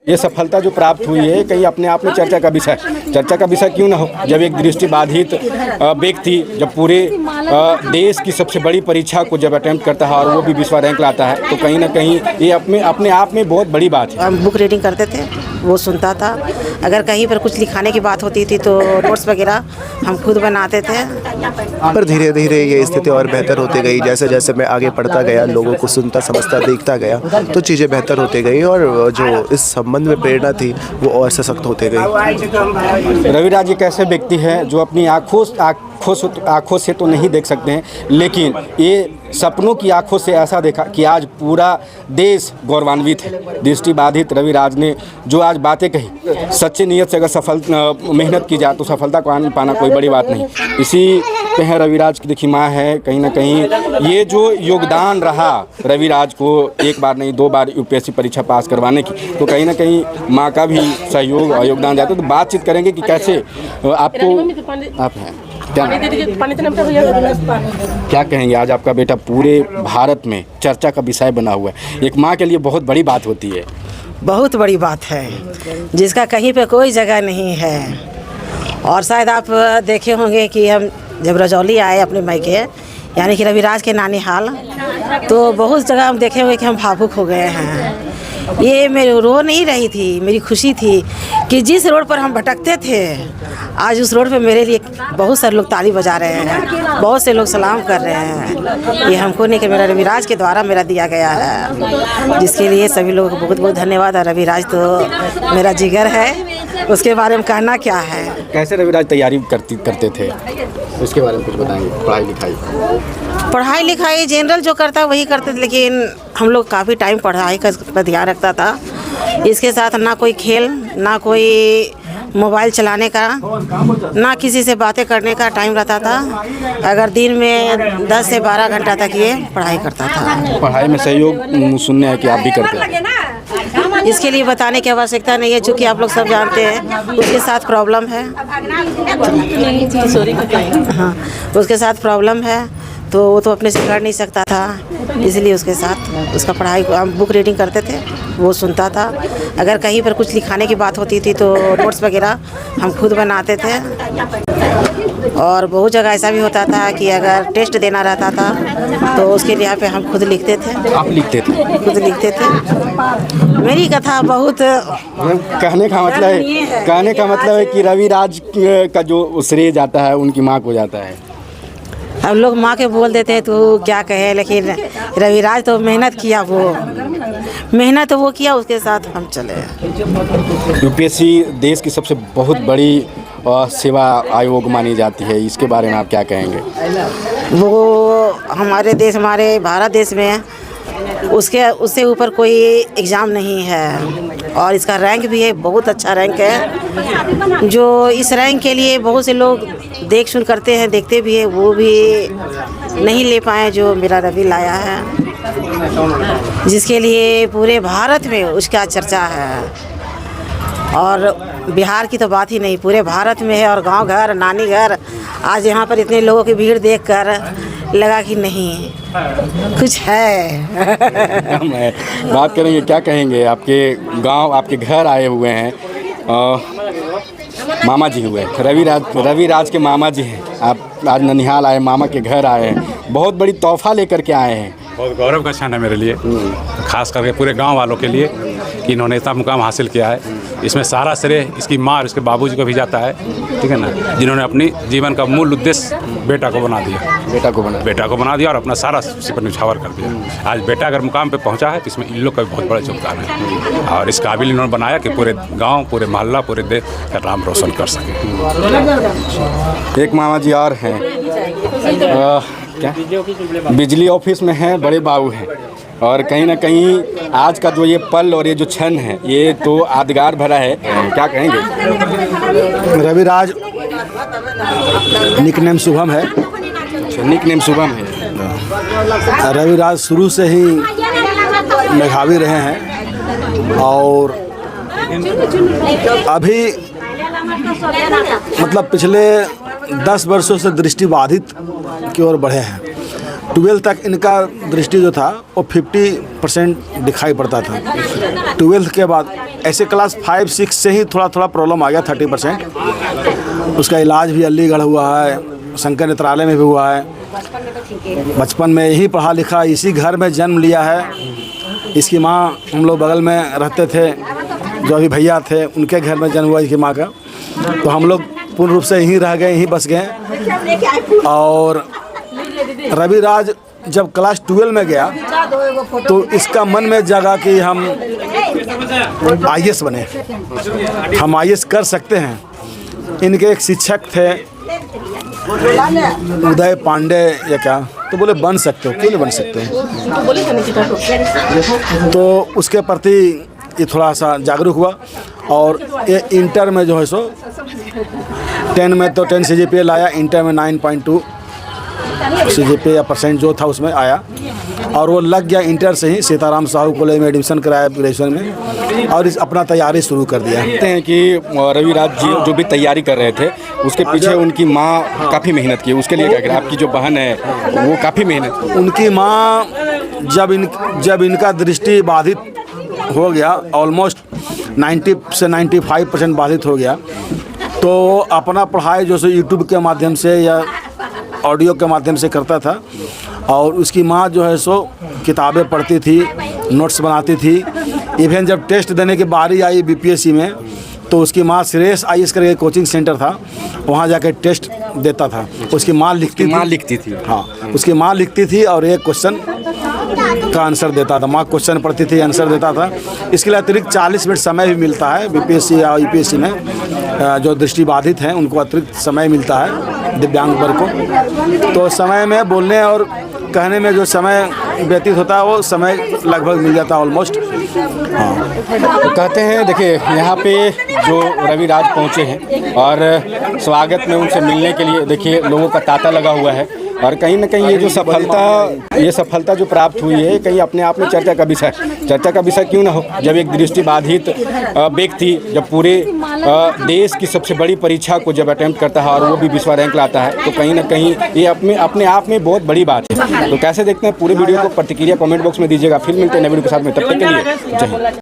ये सफलता जो प्राप्त हुई है कहीं अपने आप में चर्चा का विषय क्यों ना हो। जब एक दृष्टिबाधित व्यक्ति जब पूरे देश की सबसे बड़ी परीक्षा को जब अटेम्प्ट करता है और वो भी विश्व रैंक लाता है तो कहीं ना कहीं ये अपने आप में बहुत बड़ी बात है। हम बुक रीडिंग करते थे, वो सुनता था। अगर कहीं पर कुछ लिखाने की बात होती थी तो नोट्स वगैरह हम खुद बनाते थे। पर धीरे धीरे ये स्थिति और बेहतर होती गई। जैसे जैसे मैं आगे पढ़ता गया, लोगों को सुनता समझता देखता गया तो चीज़ें बेहतर होती गई और जो इस संबंध में प्रेरणा थी वो और सशक्त होती गई। रविराज एक ऐसे व्यक्ति है जो अपनी आँखों से तो नहीं देख सकते हैं, लेकिन ये सपनों की आंखों से ऐसा देखा कि आज पूरा देश गौरवान्वित है। दृष्टिबाधित रविराज ने जो आज बातें कही, सच्ची नीयत से अगर मेहनत की जाए तो सफलता को पाना कोई बड़ी बात नहीं। इसी पे है रविराज की देखी माँ है। कहीं ना कहीं ये जो योगदान रहा रविराज को, एक बार नहीं 2 बार यूपीएससी परीक्षा पास करवाने की, तो कहीं ना कहीं माँ का भी सहयोग और योगदान जाता है। तो बातचीत करेंगे कि कैसे आपको आप हैं क्या कहेंगे। आज आपका बेटा पूरे भारत में चर्चा का विषय बना हुआ है, एक माँ के लिए बहुत बड़ी बात होती है। बहुत बड़ी बात है जिसका कहीं पे कोई जगह नहीं है। और शायद आप देखे होंगे कि हम जब रजौली आए अपने मायके यानी कि रविराज के नानीहाल, तो बहुत जगह हम देखे होंगे कि हम भावुक हो गए हैं। ये मेरी रो नहीं रही थी, मेरी खुशी थी कि जिस रोड पर हम भटकते थे आज उस रोड पे मेरे लिए बहुत सारे लोग ताली बजा रहे हैं, बहुत से लोग सलाम कर रहे हैं। ये हमको नहीं कि मेरा रविराज के द्वारा मेरा दिया गया है, जिसके लिए सभी लोगों को बहुत बहुत धन्यवाद। और रविराज तो मेरा जिगर है, उसके बारे में कहना क्या है। कैसे रविराज तैयारी करते थे उसके बारे में कुछ बताएंगे। पढ़ाई लिखाई जनरल जो करता है वही करते थे, लेकिन हम लोग काफ़ी टाइम पढ़ाई का ध्यान रखता था। इसके साथ ना कोई खेल, ना कोई मोबाइल चलाने का, ना किसी से बातें करने का टाइम रहता था। अगर दिन में 10 से 12 घंटा तक ये पढ़ाई करता था। पढ़ाई में सहयोग सुनने है कि आप भी करते हैं। इसके लिए बताने की आवश्यकता नहीं है, चूँकि आप लोग सब जानते हैं उसके साथ प्रॉब्लम है। हाँ, उसके साथ प्रॉब्लम है तो वो तो अपने से कर नहीं सकता था, इसलिए उसके साथ उसका पढ़ाई हम बुक रीडिंग करते थे, वो सुनता था। अगर कहीं पर कुछ लिखाने की बात होती थी तो नोट्स वगैरह हम खुद बनाते थे। और बहुत जगह ऐसा भी होता था कि अगर टेस्ट देना रहता था तो उसके लिए पे हम खुद लिखते थे। आप लिखते थे? खुद लिखते थे। मेरी कथा बहुत कहने का मतलब है कि रविराज का जो श्रेय जाता है उनकी माँ को जाता है। हम लोग माँ के बोल देते हैं तो क्या कहे, लेकिन रविराज तो मेहनत किया, वो किया, उसके साथ हम चले। यूपीएससी देश की सबसे बहुत बड़ी सेवा आयोग मानी जाती है, इसके बारे में आप क्या कहेंगे। वो हमारे भारत देश में उससे ऊपर कोई एग्ज़ाम नहीं है और इसका रैंक भी है, बहुत अच्छा रैंक है। जो इस रैंक के लिए बहुत से लोग देख सुन करते हैं, देखते भी हैं, वो भी नहीं ले पाए जो मेरा रवि लाया है, जिसके लिए पूरे भारत में उसका चर्चा है। और बिहार की तो बात ही नहीं, पूरे भारत में है। और गांव घर, नानी घर, आज यहाँ पर इतने लोगों की भीड़ देखकर लगा कि नहीं कुछ है। बात करेंगे, क्या कहेंगे। आपके गांव, आपके घर आए हुए हैं मामा जी हुए, रविराज के मामा जी हैं। आप आज ननिहाल आए, मामा के घर आए हैं, बहुत बड़ी तोहफा लेकर के आए हैं। बहुत गौरव का क्षण है मेरे लिए, खास करके पूरे गांव वालों के लिए कि इन्होंने इतना मुकाम हासिल किया है। इसमें सारा श्रेय इसकी माँ और इसके बाबूजी को भी जाता है, ठीक है ना, जिन्होंने अपनी जीवन का मूल उद्देश्य बेटा को बना दिया और अपना सारा सिपर निछावर कर दिया। आज बेटा अगर मुकाम पे पहुंचा है तो इसमें इन लोग का भी बहुत बड़ा योगदान है और इस काबिल इन्होंने बनाया कि पूरे गांव, पूरे मोहल्ला, पूरे देश का नाम रोशन कर सके। एक मामा जी और हैं, क्या बिजली ऑफिस में हैं, बड़े बाबू हैं। और कहीं ना कहीं आज का जो ये पल और ये जो क्षण है ये तो यादगार भरा है, क्या कहेंगे। रविराज निकनेम शुभम है। निकनेम शुभम है। रविराज शुरू से ही मेधावी रहे हैं और अभी मतलब पिछले 10 वर्षों से दृष्टिबाधित की ओर बढ़े हैं 12 तक इनका दृष्टि जो था वो 50% दिखाई पड़ता था। 12 के बाद ऐसे क्लास 5-6 से ही थोड़ा थोड़ा प्रॉब्लम आ गया 30%। उसका इलाज भी अलीगढ़ हुआ है, शंकर नेत्रालय में भी हुआ है। बचपन में यही पढ़ा लिखा, इसी घर में जन्म लिया है। इसकी माँ, हम लोग बगल में रहते थे, जो अभी भैया थे उनके घर में जन्म हुआ इसकी माँ का। तो हम लोग पूर्ण रूप से यहीं रह गए, यहीं बस गए। और रविराज जब क्लास 12 में गया तो इसका मन में जगा कि हम IAS बने, हम IAS कर सकते हैं। इनके एक शिक्षक थे उदय पांडे या क्या, तो बोले बन सकते हो, क्यों नहीं बन सकते हो। तो उसके प्रति ये थोड़ा सा जागरूक हुआ। और ये इंटर में जो है सो 10 में तो 10 CGPA लाया, इंटर में 9.2 CGPA या परसेंट जो था उसमें आया। और वो लग गया इंटर से ही सीताराम साहू कॉलेज में एडमिशन कराया ग्रेजुएशन में, और इस अपना तैयारी शुरू कर दिया। कहते हैं कि रविराज जी जो भी तैयारी कर रहे थे उसके पीछे उनकी माँ काफ़ी मेहनत की, उसके लिए क्या करें? आपकी जो बहन है वो काफ़ी मेहनत की। उनकी माँ जब इनका दृष्टि बाधित हो गया, ऑलमोस्ट 90 से 95% बाधित हो गया, तो अपना पढ़ाई जो सो यूट्यूब के माध्यम से या ऑडियो के माध्यम से करता था। और उसकी माँ जो है सो किताबें पढ़ती थी, नोट्स बनाती थी। इवन जब टेस्ट देने की बारी आई BPSC में, तो उसकी माँ श्रेयस IAS करके कोचिंग सेंटर था, वहाँ जाकर टेस्ट देता था। उसकी माँ लिखती थी। हाँ, उसकी माँ लिखती थी और एक क्वेश्चन का आंसर देता था। माँ क्वेश्चन पढ़ती थी, आंसर देता था। इसके लिए अतिरिक्त 40 मिनट समय भी मिलता है BPSC या UPSC में। जो दृष्टिबाधित हैं उनको अतिरिक्त समय मिलता है, दिव्यांग वर्ग को। तो समय में बोलने और कहने में जो समय व्यतीत होता है वो समय लगभग मिल जाता है ऑलमोस्ट। तो कहते हैं, देखिए यहाँ पे जो रविराज पहुँचे हैं और स्वागत में उनसे मिलने के लिए देखिए लोगों का तांता लगा हुआ है। और कहीं ना कहीं ये सफलता जो प्राप्त हुई है, कहीं अपने आप में चर्चा का विषय क्यों ना हो। जब एक दृष्टिबाधित व्यक्ति जब पूरे देश की सबसे बड़ी परीक्षा को जब अटेम्प्ट करता है और वो भी विश्व रैंक लाता है, तो कहीं ना कहीं ये अपने आप में बहुत बड़ी बात है। तो कैसे देखते हैं पूरे वीडियो को, प्रतिक्रिया कमेंट बॉक्स में दीजिएगा। फिर मिलते हैं नए वीडियो के साथ में, तब तक के लिए जय हिंद।